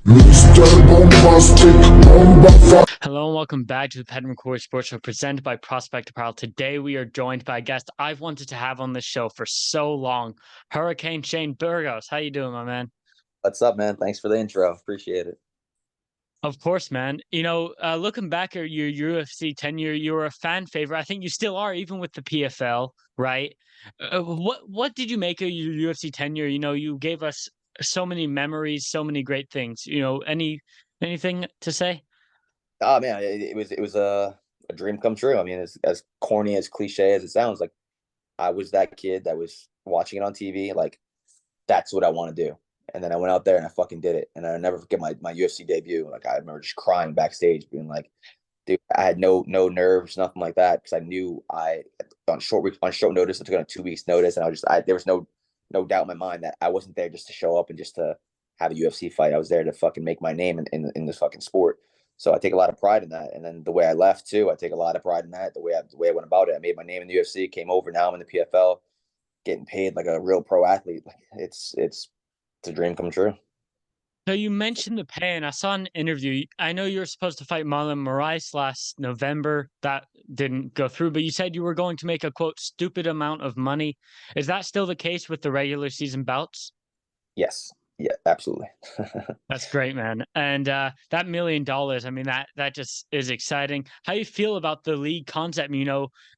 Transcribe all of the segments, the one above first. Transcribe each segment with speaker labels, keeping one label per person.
Speaker 1: Hello and welcome back to the Pet and McCoy Sports Show presented by Prospect Apparel. Today we are joined by a guest I've wanted to have on this show for so long, Hurricane Shane Burgos. How you doing, my man?
Speaker 2: What's up, man? Thanks for the intro. Appreciate it.
Speaker 1: Of course, man. Looking back at your UFC tenure, you were a fan favorite. I think you still are, even with the PFL, right? What did you make of your UFC tenure? You gave us so many memories, so many great things. Anything to say?
Speaker 2: Oh man, it was a dream come true. I mean, as corny as cliche as it sounds, like I was that kid that was watching it on TV, like that's what I want to do. And then I went out there and I fucking did it. And I never forget my UFC debut. Like I remember just crying backstage, being like, dude, I had no nerves, nothing like that, because I knew I on short notice. I took it on 2 weeks notice, and there was no doubt in my mind that I wasn't there just to show up and just to have a UFC fight. I was there to fucking make my name in this fucking sport. So I take a lot of pride in that. And then the way I left too, I take a lot of pride in that. The way I went about it, I made my name in the UFC, came over. Now I'm in the PFL, getting paid like a real pro athlete. Like it's a dream come true.
Speaker 1: So you mentioned the pay, and I saw an interview. I know you were supposed to fight Marlon Moraes last November. That didn't go through, but you said you were going to make a quote stupid amount of money. Is that still the case with the regular season bouts?
Speaker 2: Yes. Yeah, absolutely.
Speaker 1: That's great, man. And that $1 million, I mean, that just is exciting. How you feel about the league concept?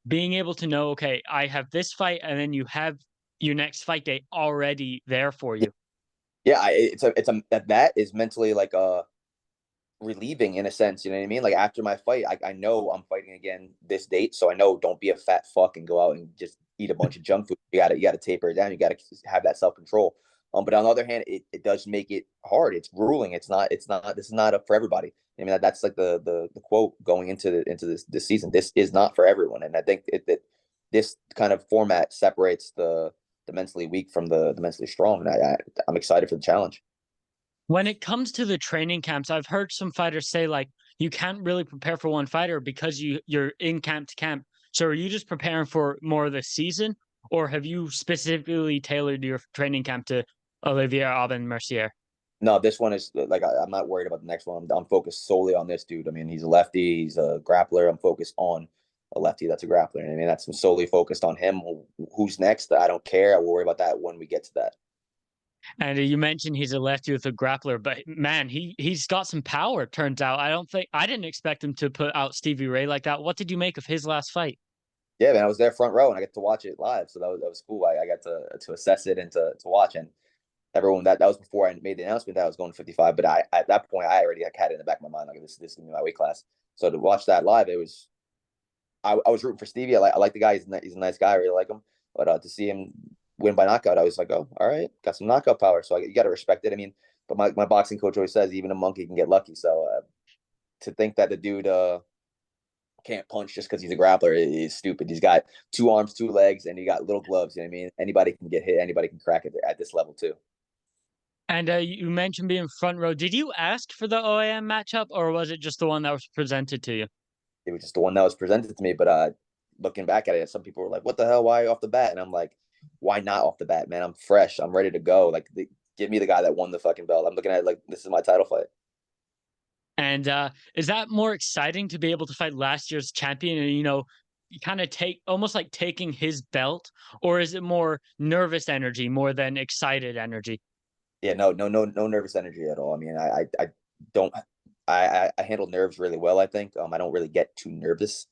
Speaker 1: Being able to know, okay, I have this fight, and then you have your next fight day already there for
Speaker 2: Yeah,
Speaker 1: you.
Speaker 2: yeah. It's a that is mentally like relieving in a sense. You know what I mean? Like after my fight, I know I'm fighting again this date, so I know don't be a fat fuck and go out and just eat a bunch of junk food. You gotta taper it down. You gotta have that self control. But on the other hand, it does make it hard. It's grueling. It's not. This is not up for everybody. I mean, that's like the quote going into this season. This is not for everyone, and I think that this kind of format separates the mentally weak from the mentally strong. And I'm excited for the challenge.
Speaker 1: When it comes to the training camps, I've heard some fighters say like you can't really prepare for one fighter because you're in camp to camp. So are you just preparing for more of the season, or have you specifically tailored your training camp to Olivier Aubin Mercier?
Speaker 2: No, this one is like I'm not worried about the next one. I'm focused solely on this dude. I mean, he's a lefty, he's a grappler. I'm focused on a lefty that's a grappler. And I mean, that's I'm solely focused on him. Who's next? I don't care. I will worry about that when we get to that.
Speaker 1: And you mentioned he's a lefty with a grappler, but man, he's got some power. Turns out, I didn't expect him to put out Stevie Ray like that. What did you make of his last fight?
Speaker 2: Yeah, man, I was there front row and I got to watch it live, so that was cool. I got to assess it and to watch. And everyone that was before I made the announcement that I was going to 55. But I at that point I already had it in the back of my mind like this is gonna be my weight class. So to watch that live, it was I was rooting for Stevie. I like the guy. He's a nice guy. I really like him. But to see him win by knockout, I was like, oh, all right, got some knockout power. So you got to respect it. I mean, but my boxing coach always says even a monkey can get lucky. So to think that the dude can't punch just because he's a grappler is stupid. He's got two arms, two legs, and he got little gloves. You know what I mean? Anybody can get hit. Anybody can crack it at this level too.
Speaker 1: And you mentioned being front row. Did you ask for the OAM matchup, or was it just the one that was presented to you?
Speaker 2: It was just the one that was presented to me. But looking back at it, some people were like, "What the hell? Why off the bat?" And I'm like, "Why not off the bat, man? I'm fresh. I'm ready to go. Like, give me the guy that won the fucking belt. I'm looking at it like this is my title fight."
Speaker 1: And is that more exciting to be able to fight last year's champion and you kind of take almost like taking his belt, or is it more nervous energy more than excited energy?
Speaker 2: Yeah, no nervous energy at all. I mean, I don't. I handle nerves really well. I think. I don't really get too nervous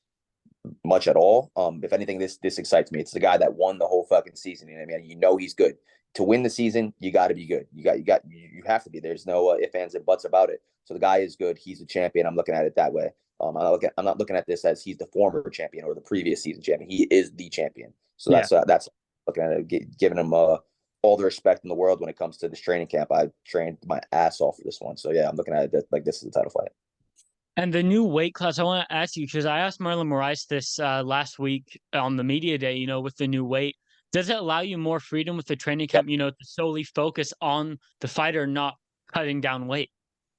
Speaker 2: much at all. If anything, this excites me. It's the guy that won the whole fucking season. You know what I mean? You know he's good. To win the season, you got to be good. You have to be. There's no ifs, ands, and buts about it. So the guy is good. He's a champion. I'm looking at it that way. I'm not looking at this as he's the former champion or the previous season champion. He is the champion. So
Speaker 1: Yeah.
Speaker 2: that's looking at it, giving him all the respect in the world when it comes to this training camp. I trained my ass off for this one. So yeah, I'm looking at it like this is a title fight.
Speaker 1: And the new weight class, I want to ask you because I asked Marlon Moraes this last week on the media day, with the new weight. Does it allow you more freedom with the training
Speaker 2: Yeah,
Speaker 1: camp, to solely focus on the fighter, not cutting down weight?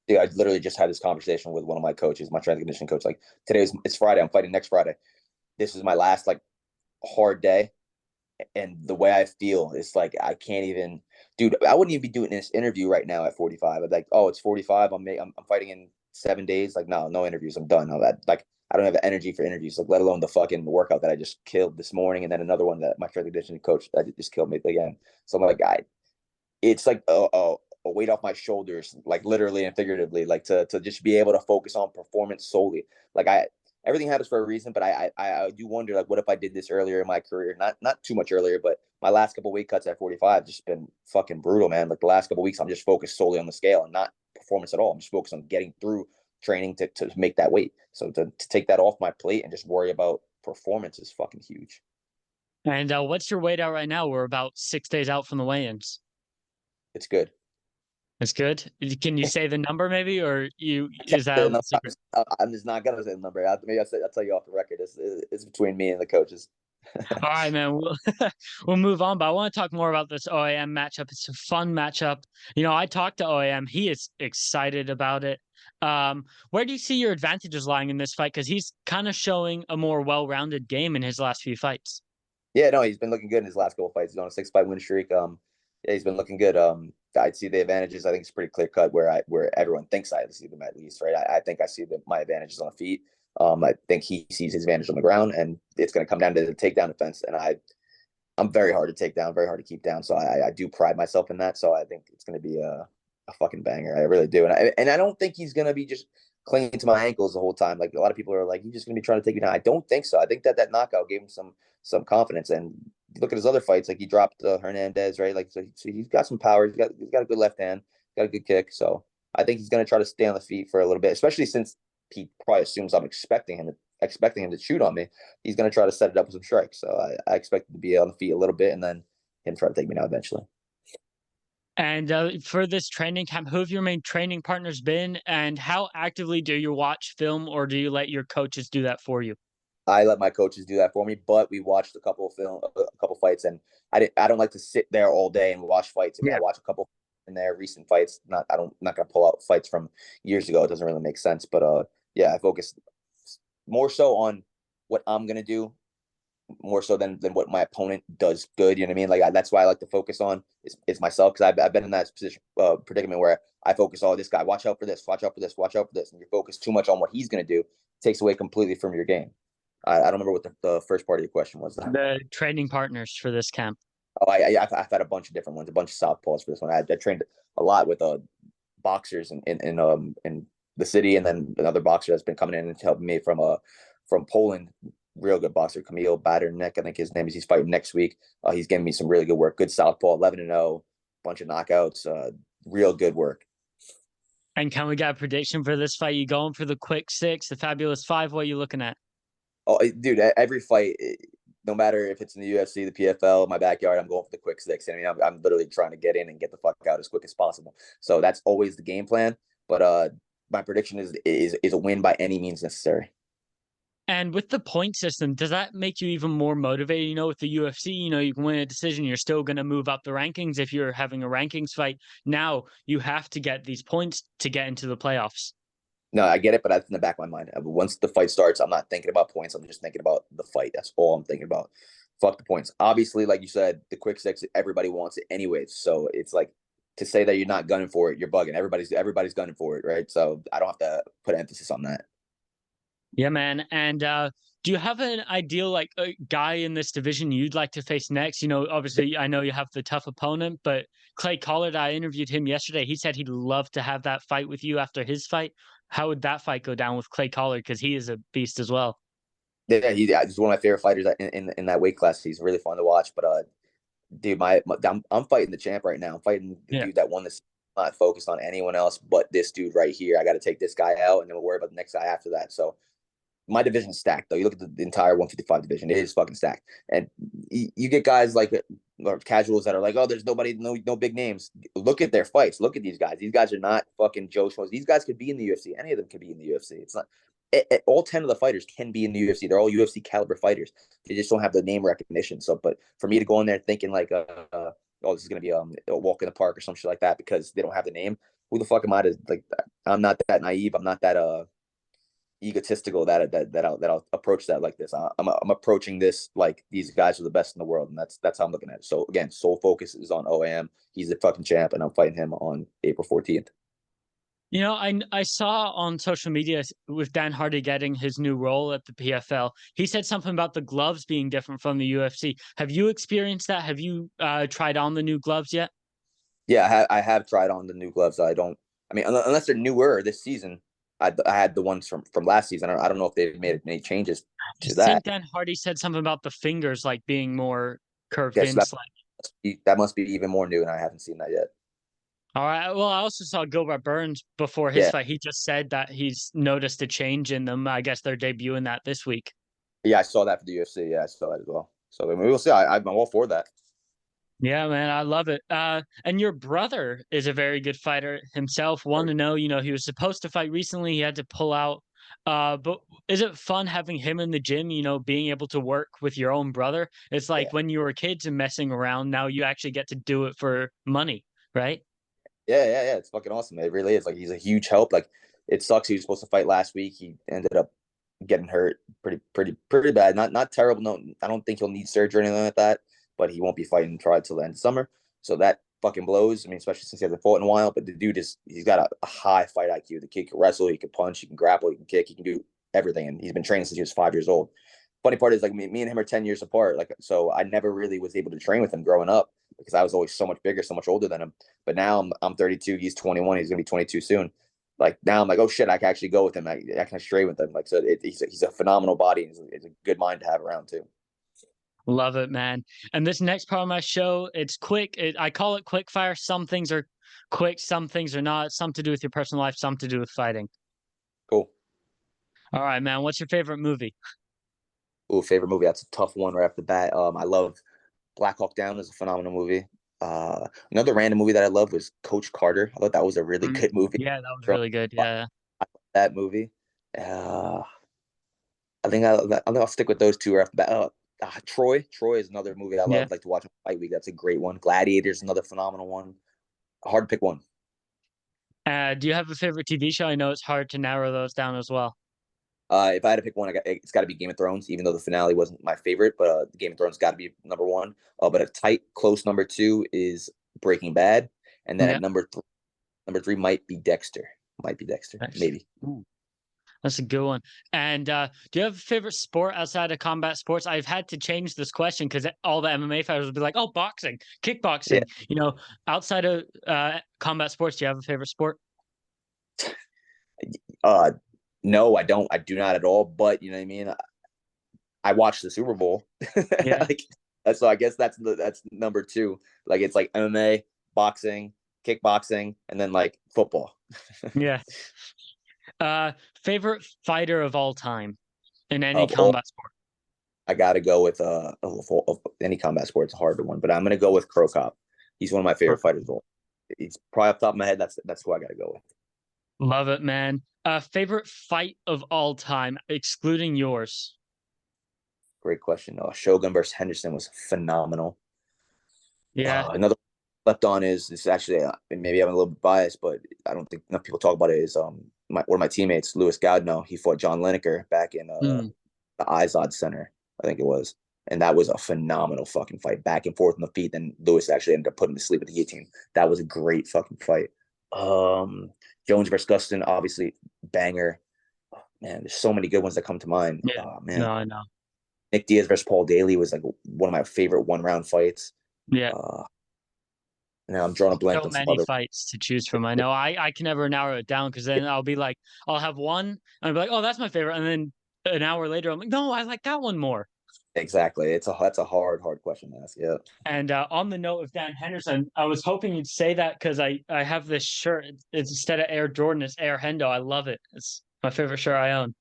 Speaker 2: dude, I literally just had this conversation with one of my coaches, my strength and conditioning coach. Like it's Friday. I'm fighting next Friday. This is my last like hard day, and the way I feel is like I can't even dude, I wouldn't even be doing this interview right now at 45. I'd like, oh, it's 45. I'm fighting in 7 days. Like, no, no interviews. I'm done. I don't have energy for interviews, like let alone the fucking workout that I just killed this morning, and then another one that my strength conditioning coach that just killed me again. So I'm like, it's like a weight off my shoulders, like literally and figuratively, like to just be able to focus on performance solely. Like everything happens for a reason, but I do wonder, like, what if I did this earlier in my career? Not too much earlier, but my last couple weight cuts at 45 just been fucking brutal, man. Like the last couple weeks, I'm just focused solely on the scale and not performance at all. I'm just focused on getting through training to make that weight. So to take that off my plate and just worry about performance is fucking huge.
Speaker 1: And what's your weight out right now? We're about 6 days out from the weigh-ins.
Speaker 2: It's good.
Speaker 1: It's good. Can you say the number maybe, or you
Speaker 2: I can't
Speaker 1: is
Speaker 2: say
Speaker 1: that
Speaker 2: the
Speaker 1: a
Speaker 2: number.
Speaker 1: secret?
Speaker 2: I'm just not gonna say the number. Maybe I'll tell you off the record. It's between me and the coaches.
Speaker 1: All right, man. We'll we'll move on, but I want to talk more about this OAM matchup. It's a fun matchup. I talked to OAM. He is excited about it. Where do you see your advantages lying in this fight? Because he's kind of showing a more well-rounded game in his last few fights.
Speaker 2: Yeah, no, he's been looking good in his last couple fights. He's on a 6-fight win streak. Yeah, he's been looking good. I'd see the advantages. I think it's pretty clear cut where everyone thinks I see them at least, right? I think I see my advantages on the feet. I think he sees his advantage on the ground, and it's going to come down to the takedown defense. And I'm very hard to take down, very hard to keep down. So I do pride myself in that. So I think it's going to be a fucking banger. I really do. And I don't think he's going to be just clinging to my ankles the whole time. Like a lot of people are like, he's just going to be trying to take me down. I don't think so. I think that knockout gave him some confidence. And look at his other fights. Like he dropped Hernandez, right? Like so he's got some power. He's got a good left hand. Got a good kick. So I think he's going to try to stay on the feet for a little bit, especially since he probably assumes I'm expecting him to shoot on me. He's going to try to set it up with some strikes. So I expect him to be on the feet a little bit, and then him try to take me down eventually.
Speaker 1: And for this training camp, who have your main training partners been, and how actively do you watch film, or do you let your coaches do that for you?
Speaker 2: I let my coaches do that for me, but we watched a couple fights, and I don't like to sit there all day and watch fights. I mean, I
Speaker 1: Yeah.
Speaker 2: watch a couple in there, recent fights. Not gonna pull out fights from years ago. It doesn't really make sense. But yeah, I focus more so on what I'm gonna do more so than what my opponent does good. You know what I mean? Like that's why I like to focus on is myself, because I've been in that position predicament where I focus, oh, this guy, watch out for this, watch out for this, watch out for this, and you focus too much on what he's going to do, takes away completely from your game. I don't remember what the first part of your question was.
Speaker 1: The training partners for this camp.
Speaker 2: Oh, I've had a bunch of different ones, a bunch of southpaws for this one. I trained a lot with boxers in the city, and then another boxer that's been coming in and helping me from Poland. Real good boxer, Kamil Badernick, I think his name is. He's fighting next week. He's giving me some really good work. Good southpaw, 11-0, bunch of knockouts. Real good work.
Speaker 1: And can we get a prediction for this fight? You going for the quick six, the fabulous five? What are you looking at?
Speaker 2: Oh, dude, every fight, no matter if it's in the UFC, the PFL, my backyard, I'm going for the quick six. I mean, I'm literally trying to get in and get the fuck out as quick as possible. So that's always the game plan. But my prediction is a win by any means necessary.
Speaker 1: And with the point system, does that make you even more motivated? With the UFC, you can win a decision. You're still going to move up the rankings if you're having a rankings fight. Now you have to get these points to get into the playoffs.
Speaker 2: No, I get it, but that's in the back of my mind. Once the fight starts, I'm not thinking about points. I'm just thinking about the fight. That's all I'm thinking about. Fuck the points. Obviously, like you said, the quick six, everybody wants it anyways. So it's like, to say that you're not gunning for it, you're bugging. Everybody's gunning for it, right? So I don't have to put emphasis on that.
Speaker 1: Yeah, man. And do you have an ideal like a guy in this division you'd like to face next? Obviously, I know you have the tough opponent, but Clay Collard, I interviewed him yesterday. He said he'd love to have that fight with you after his fight. How would that fight go down with Clay Collard? Because he is a beast as well.
Speaker 2: Yeah, he's one of my favorite fighters in that weight class. He's really fun to watch. But dude, I'm fighting the champ right now. I'm fighting the
Speaker 1: Yeah.
Speaker 2: dude that won this. Not focused on anyone else but this dude right here. I got to take this guy out, and then we'll worry about the next guy after that. So my division's stacked, though. You look at the entire 155 division; it is fucking stacked. And you get guys like or casuals that are like, "Oh, there's nobody, no big names." Look at their fights. Look at these guys. These guys are not fucking Joe Schmoes. These guys could be in the UFC. Any of them could be in the UFC. It's not. All 10 of the fighters can be in the UFC. They're all UFC caliber fighters. They just don't have the name recognition. So, but for me to go in there thinking like, oh, this is gonna be a walk in the park or some shit like that because they don't have the name. Who the fuck am I to like? I'm not that naive. I'm not that egotistical that I'll approach that like this. I'm approaching this like these guys are the best in the world, and that's how I'm looking at it. So again, sole focus is on OAM. He's the fucking champ, and I'm fighting him on April 14th.
Speaker 1: I saw on social media with Dan Hardy getting his new role at the PFL. He said something about the gloves being different from the UFC. Have you experienced that? Have you tried on the new gloves yet?
Speaker 2: Yeah, I have tried on the new gloves. I don't. I mean, unless they're newer this season. I had the ones from last season. I don't know if they've made any changes
Speaker 1: I
Speaker 2: to
Speaker 1: think
Speaker 2: that.
Speaker 1: Dan Hardy said something about the fingers like being more curved
Speaker 2: Yes,
Speaker 1: in
Speaker 2: that
Speaker 1: slightly.
Speaker 2: that must be even more new, and I haven't seen that yet.
Speaker 1: All right. Well, I also saw Gilbert Burns before his
Speaker 2: Yeah,
Speaker 1: fight. He just said that he's noticed a change in them. I guess they're debuting that this week.
Speaker 2: yeah, I saw that for the UFC. Yeah, I saw that as well. So I mean, we'll see. I'm all for that.
Speaker 1: Yeah, man, I love it. And your brother is a very good fighter himself. Want to know, he was supposed to fight recently. He had to pull out. But is it fun having him in the gym? Being able to work with your own brother. It's
Speaker 2: Yeah,
Speaker 1: like when you were kids and messing around. Now you actually get to do it for money, right?
Speaker 2: yeah. It's fucking awesome. It really is. Like he's a huge help. Like it sucks. He was supposed to fight last week. He ended up getting hurt pretty bad. Not terrible. No, I don't think he'll need surgery or anything like that. But he won't be fighting trial till the end of summer. So that fucking blows. I mean, especially since he hasn't fought in a while. But the dude he's got a high fight IQ. The kid can wrestle. He can punch. He can grapple. He can kick. He can do everything. And he's been training since he was 5 years old. Funny part is like me and him are 10 years apart. Like so, I never really was able to train with him growing up because I was always so much bigger, so much older than him. But now I'm 32. He's 21. He's gonna be 22 soon. Like now I'm like, oh shit, I can actually go with him. I can straight with him. Like so, he's a phenomenal body. And it's a good mind to have around too.
Speaker 1: Love it, man. And this next part of my show, it's quick. I call it quick fire. Some things are quick, some things are not. Some to do with your personal life, some to do with fighting.
Speaker 2: Cool.
Speaker 1: All right, man. What's your favorite movie?
Speaker 2: Ooh, favorite movie. That's a tough one right off the bat. I love Black Hawk Down is a phenomenal movie. Another random movie that I love was Coach Carter. I thought that was a really
Speaker 1: Mm,
Speaker 2: good movie.
Speaker 1: yeah, that was really good. Yeah.
Speaker 2: That movie. Uh, I think I'll stick with those two right off the bat. Troy. Troy is another movie I
Speaker 1: Yeah.
Speaker 2: love. Like to watch on fight week. That's a great one. Gladiators, another phenomenal one. Hard to pick one.
Speaker 1: Do you have a favorite TV show? I know it's hard to narrow those down as well.
Speaker 2: If I had to pick one, it's got to be Game of Thrones. Even though the finale wasn't my favorite, but Game of Thrones got to be number one. But a tight, close number two is Breaking Bad, and then
Speaker 1: Yeah.
Speaker 2: at number three might be Dexter. Might be Dexter,
Speaker 1: Nice.
Speaker 2: maybe.
Speaker 1: Ooh, that's a good one. And do you have a favorite sport outside of combat sports? I've had to change this question because all the MMA fighters would be like, "Oh, boxing,
Speaker 2: Yeah.
Speaker 1: kickboxing." Outside of combat sports, do you have a favorite sport?
Speaker 2: Uh, no, I don't. I do not at all. But you know what I mean. I watched the Super Bowl.
Speaker 1: Yeah.
Speaker 2: Like so, I guess that's number two. Like it's like MMA, boxing, kickboxing, and then like football.
Speaker 1: Yeah. Uh, Favorite fighter of all time in any
Speaker 2: Of all,
Speaker 1: combat sport?
Speaker 2: I got to go with of any combat sport. It's a hard one, but I'm gonna go with Crow Cop. He's one of my favorite
Speaker 1: Perfect.
Speaker 2: fighters of all. He's probably off the top of my head. That's who I got to go with.
Speaker 1: Love it, man. Favorite fight of all time, excluding yours.
Speaker 2: Great question. Shogun versus Henderson was phenomenal.
Speaker 1: Yeah.
Speaker 2: Another left on is this actually maybe I'm a little bit biased, but I don't think enough people talk about it. Is one of my teammates, Louis Gaudino. He fought John Lineker back in
Speaker 1: Mm,
Speaker 2: the Izod Center, I think it was, and that was a phenomenal fucking fight, back and forth on the feet. Then Louis actually ended up putting him to sleep with the guillotine. That was a great fucking fight. Um, Jones versus Gustin, obviously banger. Oh, man, there's so many good ones that come to mind.
Speaker 1: yeah.
Speaker 2: Oh man,
Speaker 1: No, I know.
Speaker 2: Nick Diaz versus Paul Daly was like one of my favorite one round fights.
Speaker 1: Yeah.
Speaker 2: Uh, Now I'm drawing a blank
Speaker 1: So
Speaker 2: on some
Speaker 1: many
Speaker 2: other.
Speaker 1: fights to choose from. I know. I can never narrow it down because then I'll be like, I'll have one and I'll be like, oh, that's my favorite. And then an hour later, I'm like, no, I like that one more.
Speaker 2: Exactly. That's a hard question to ask. Yeah.
Speaker 1: And on the note of Dan Henderson, I was hoping you'd say that because I have this shirt. It's instead of Air Jordan, it's Air Hendo. I love it. It's my favorite shirt I own.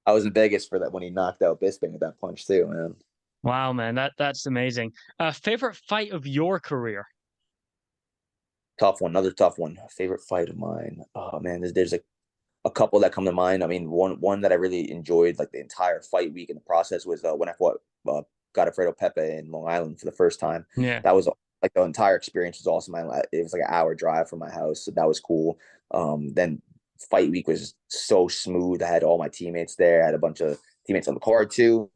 Speaker 2: I was in Vegas for that when he knocked out Bisping with that punch too, man.
Speaker 1: Wow, man, that's amazing. Favorite fight of your career?
Speaker 2: Tough one, another tough one. Favorite fight of mine. Oh man, there's a couple that come to mind. I mean, one that I really enjoyed like the entire fight week and the process was when I fought Godofredo Pepe in Long Island for the first time.
Speaker 1: Yeah.
Speaker 2: That was like the entire experience was awesome. It was like an hour drive from my house, so that was cool. Then fight week was so smooth. I had all my teammates there. I had a bunch of teammates on the card too.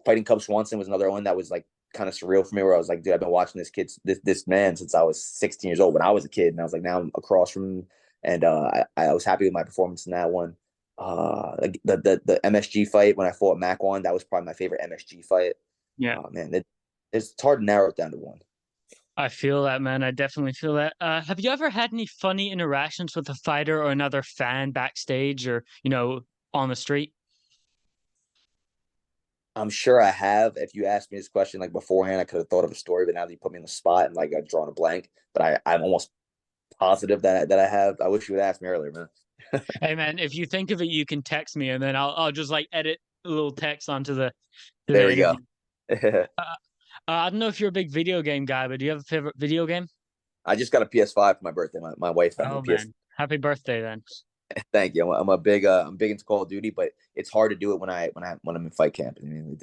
Speaker 2: Fighting Cub Swanson was another one that was like kind of surreal for me, where I was like, dude, I've been watching this man since I was 16 years old when I was a kid, and I was like, now I'm across from him, and I was happy with my performance in that one. The MSG fight when I fought Macwan, that was probably my favorite MSG fight.
Speaker 1: Yeah.
Speaker 2: Oh man, it's hard to narrow it down to one.
Speaker 1: I feel that, man. I definitely feel that. Have you ever had any funny interactions with a fighter or another fan backstage or, on the street?
Speaker 2: I'm sure I have. If you asked me this question like beforehand, I could have thought of a story, but now that you put me in the spot and like I've drawn a blank. But I'm almost positive that I have. I wish you would ask me earlier, man.
Speaker 1: Hey, man, if you think of it, you can text me and then I'll just like edit a little text onto the
Speaker 2: There we go.
Speaker 1: interview. Uh, I don't know if you're a big video game guy, but do you have a favorite video game?
Speaker 2: I just got a PS5 for my birthday. My wife got me a
Speaker 1: Oh
Speaker 2: PS.
Speaker 1: man, happy birthday then.
Speaker 2: Thank you. I'm big into Call of Duty, but it's hard to do it when I'm in fight camp. I mean,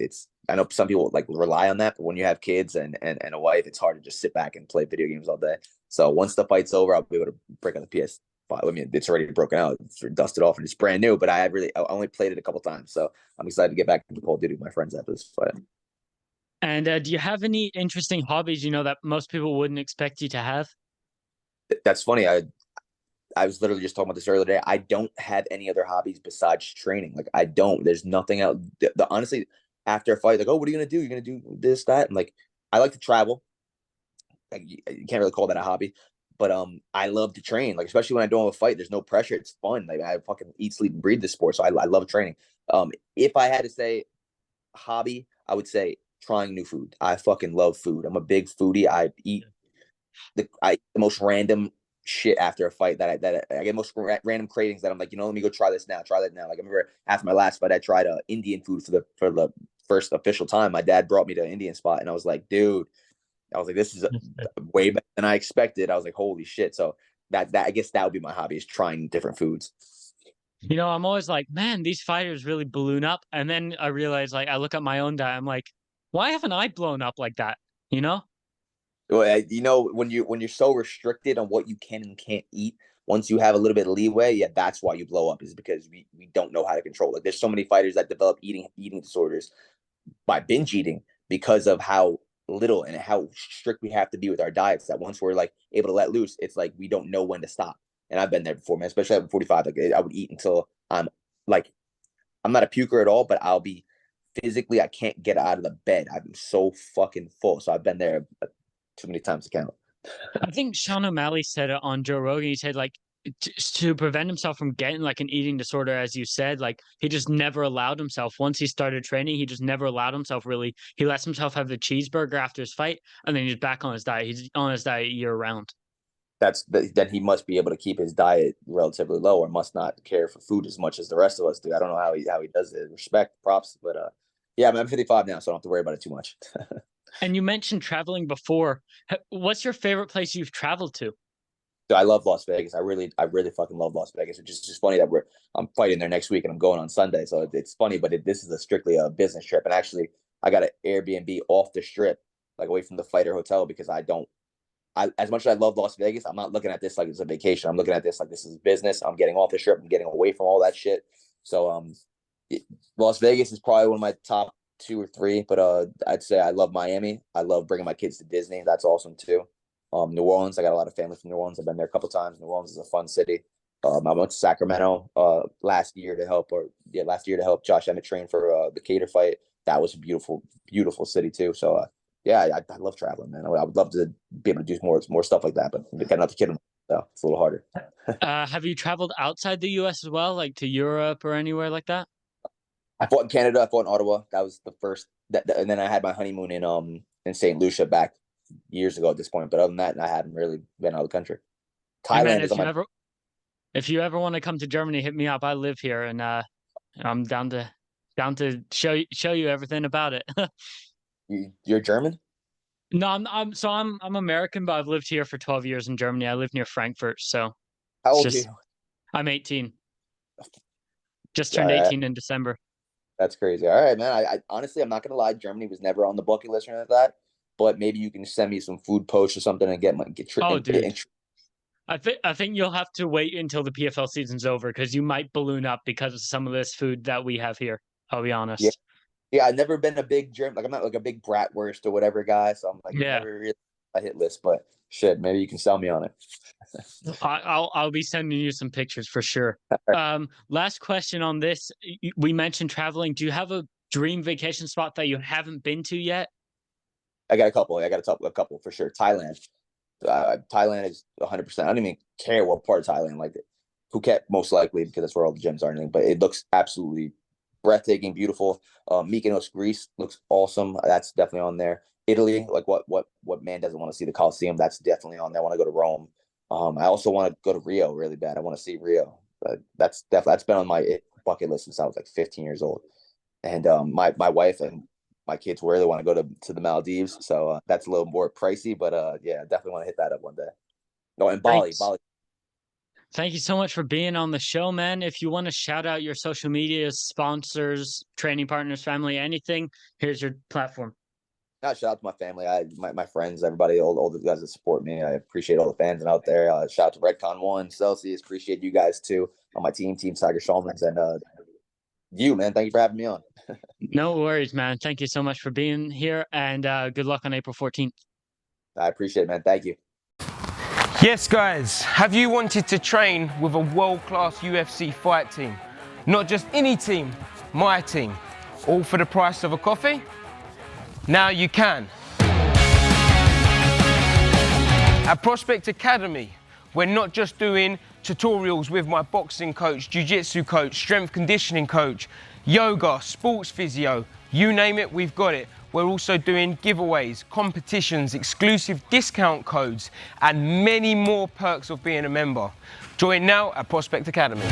Speaker 2: I know some people like rely on that, but when you have kids and a wife, it's hard to just sit back and play video games all day. So once the fight's over, I'll be able to break on the PS5. I mean, it's already broken out, it's dusted off, and it's brand new. But I only played it a couple times, so I'm excited to get back into Call of Duty with my friends after this fight.
Speaker 1: And do you have any interesting hobbies, that most people wouldn't expect you to have?
Speaker 2: That's funny. I was literally just talking about this earlier today. I don't have any other hobbies besides training. Like I don't. There's nothing else. Honestly, after a fight, like, oh, what are you gonna do? You're gonna do this, that, and like, I like to travel. Like, you can't really call that a hobby, but I love to train. Like, especially when I don't have a fight, there's no pressure. It's fun. Like, I fucking eat, sleep, and breathe this sport. So I love training. If I had to say hobby, I would say trying new food. I fucking love food. I'm a big foodie. I eat the most random shit after a fight that I get most random cravings that I'm like, let me go try this now, try that now. Like I remember after my last fight, I tried Indian food for the first official time. My dad brought me to an Indian spot, and I was like, dude, this is way better than I expected. I was like, holy shit. So that I guess that would be my hobby, is trying different foods.
Speaker 1: I'm always like, man, these fighters really balloon up. And then I realize, like, I look at my own diet, I'm like, why haven't I blown up like that? You know?
Speaker 2: Well, when you're so restricted on what you can and can't eat, once you have a little bit of leeway, yeah, that's why you blow up, is because we don't know how to control it. There's so many fighters that develop eating disorders by binge eating because of how little and how strict we have to be with our diets, that once we're like able to let loose, it's like we don't know when to stop. And I've been there before, man, especially at 45. Like I would eat until like I'm not a puker at all, but I'll be physically, I can't get out of the bed. I'm so fucking full. So I've been there too many times to count.
Speaker 1: I think Sean O'Malley said it on Joe Rogan. He said, like, to prevent himself from getting like an eating disorder, as you said, like he just never allowed himself. Once he started training, he just never allowed himself really. He lets himself have the cheeseburger after his fight, and then he's back on his diet. He's on his diet year round.
Speaker 2: Then he must be able to keep his diet relatively low, or must not care for food as much as the rest of us do. I don't know how he does it. Respect, props, but yeah, I'm 55 now, so I don't have to worry about it too much.
Speaker 1: And you mentioned traveling before. What's your favorite place you've traveled to?
Speaker 2: So I love Las Vegas. I really fucking love Las Vegas. Which is just funny that I'm fighting there next week and I'm going on Sunday. So it's funny, but this is strictly a business trip. And actually, I got an Airbnb off the strip, like away from the fighter hotel, because as much as I love Las Vegas, I'm not looking at this like it's a vacation. I'm looking at this like this is business. I'm getting off the strip. I'm getting away from all that shit. So Las Vegas is probably one of my top two or three. But I'd say I love Miami. I love bringing my kids to Disney. That's awesome too. New Orleans, I got a lot of family from New Orleans. I've been there a couple times. New Orleans is a fun city. I went to Sacramento last year to help Josh Emmett train for the Cater fight. That was a beautiful, beautiful city too. So yeah, I love traveling, man. I would love to be able to do more stuff like that, but I got another kid, so it's a little harder.
Speaker 1: Have you traveled outside the U.S. as well, like to Europe or anywhere like that?
Speaker 2: I fought in Canada. I fought in Ottawa. That was the first. And then I had my honeymoon in St. Lucia back years ago at this point. But other than that, I haven't really been out of the country.
Speaker 1: Hey man,
Speaker 2: Thailand is on my.
Speaker 1: if you ever want to come to Germany, hit me up. I live here, and I'm down to show you everything about it.
Speaker 2: You're German?
Speaker 1: No, I'm American, but I've lived here for 12 years in Germany. I live near Frankfurt, so
Speaker 2: How
Speaker 1: it's
Speaker 2: old are
Speaker 1: just
Speaker 2: you?
Speaker 1: I'm 18. Just turned
Speaker 2: Yeah,
Speaker 1: 18 in December.
Speaker 2: that's crazy. All right, man. I honestly, I'm not gonna lie. Germany was never on the bucket list or anything like that. But maybe you can send me some food posts or something and get
Speaker 1: Oh, dude. I think you'll have to wait until the PFL season's over because you might balloon up because of some of this food that we have here. I'll be
Speaker 2: Yeah.
Speaker 1: honest.
Speaker 2: Yeah, I've never been a big germ. Like I'm not like a big bratwurst or whatever guy. So I'm like
Speaker 1: Yeah.
Speaker 2: never really a hit list. But shit, maybe you can sell me on it.
Speaker 1: I'll be sending you some pictures for sure. Last question on this. We mentioned traveling. Do you have a dream vacation spot that you haven't been to yet?
Speaker 2: I got a couple. I got a couple for sure. Thailand. Thailand is 100%. I don't even care what part of Thailand. Like Phuket, most likely because that's where all the gyms are. And everything, but it looks absolutely breathtaking, beautiful. Mykonos, Greece looks awesome. That's definitely on there. Italy, like what man doesn't want to see the Colosseum? That's definitely on there. I want to go to Rome. I also want to go to Rio really bad. I want to see Rio. That's been on my bucket list since I was like 15 years old. And my wife and my kids really want to go to the Maldives, so that's a little more pricey. But yeah, definitely want to hit that up one day. No, and Bali,
Speaker 1: Thanks.
Speaker 2: Bali.
Speaker 1: Thank you so much for being on the show, man. If you want to shout out your social media, sponsors, training partners, family, anything, here's your platform.
Speaker 2: Shout out to my family, my friends, everybody, all the guys that support me. I appreciate all the fans out there. Shout out to Redcon One, Celsius. Appreciate you guys too on my team Tiger Shulmans, and you, man. Thank you for having me on.
Speaker 1: No worries, man. Thank you so much for being here, and good luck on April 14th.
Speaker 2: I appreciate it, man. Thank you.
Speaker 3: Yes, guys, have you wanted to train with a world-class UFC fight team? Not just any team, my team. All for the price of a coffee? Now you can. At Prospect Academy, we're not just doing tutorials with my boxing coach, jiu-jitsu coach, strength conditioning coach, yoga, sports physio, you name it, we've got it. We're also doing giveaways, competitions, exclusive discount codes, and many more perks of being a member. Join now at Prospect Academy.